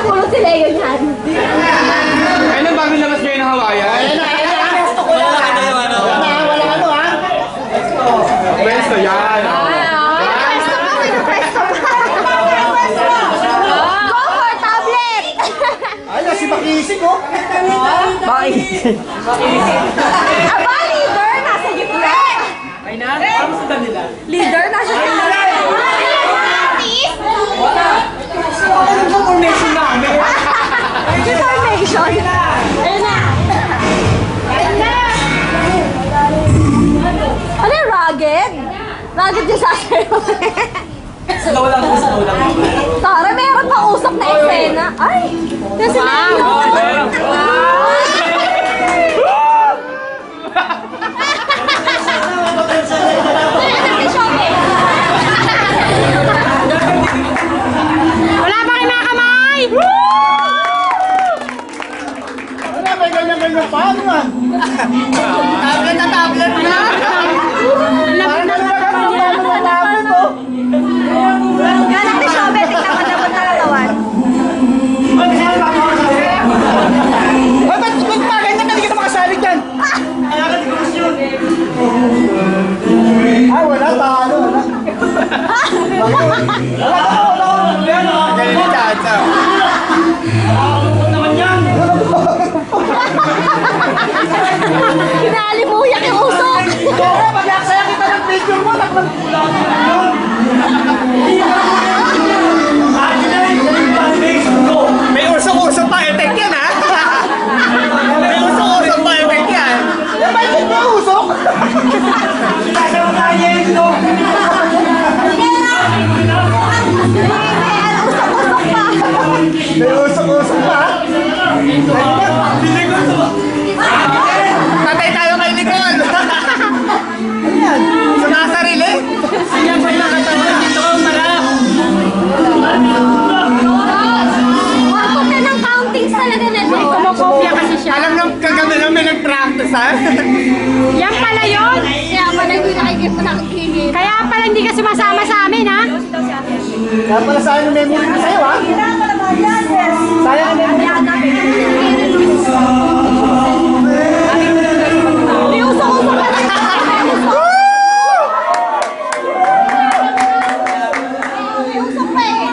Nakapulot si Leo niyan. Ayun ang bagong labas kayo ng Hawaii. Ayun na. Gusto ko na. Wala ano ha. Pwesto yan. Presto pa, presto pa. Go for tablet! Ay, si Makisig oh. Makisig. Aba, leader, nasa gitna. Ay na, ano sa nila? Leader, nasa gitna. Ano ba formation namin? Information. Ayun na. Ano yung rugged? Rugged yung sasayo. Slow lang. Tara, meron pa usok na eksena. Ay! Kasi meron. Wala pa kayo mga kamay! Wala, may ganyan-ganyan pa. Ano ba? Tablet na tablet na. Parang nagkakaroon ng tablet oh. Galang ni Shobe, tignan mo na punta katawan. Ay, ba't bagay na hindi ka makasali dyan? Ay, wala. Talo, wala. Galing ni Chacha. Kinalimuyak yung usok! Kaya, pag-aksaya kita ng picture mo, may usok-usok pa effect yan, ha? May usok-usok pa effect yan. May usok! May usok-usok pa? Tatay tayo kay Nicole! Ayan, sumasarili? Siya pa yung katawan dito, marap! Punta ng countings talaga na siya. Kumokopya kasi siya. Alam nung kagabi lang may nag-practice, ha? Yan pala yun. Kaya pala hindi nakikigil. Kaya pala hindi ka sumasama sa amin, ha? Kaya pala sa akin yung memory ko sa'yo, ha? Sayang ang memory. May usok-usok ka lang. May usok pa eh.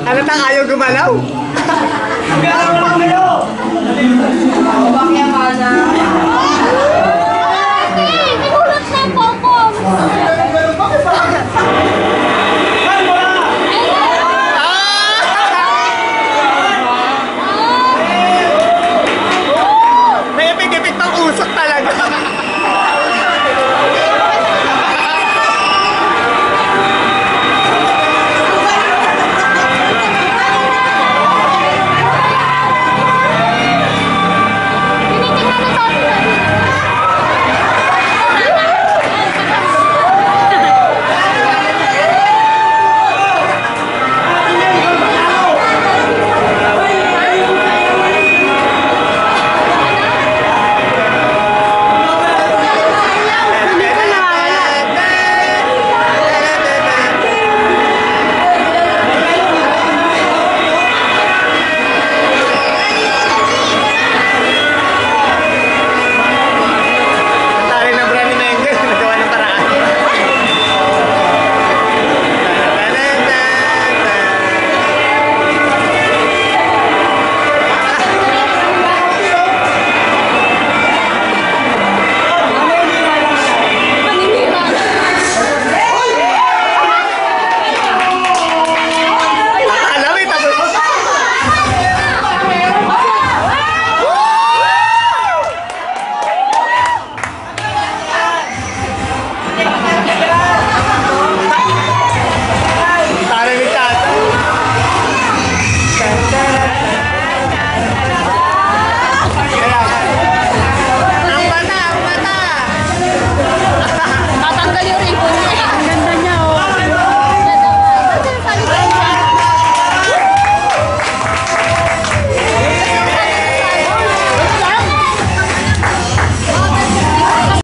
Ano tang ayaw gumalaw?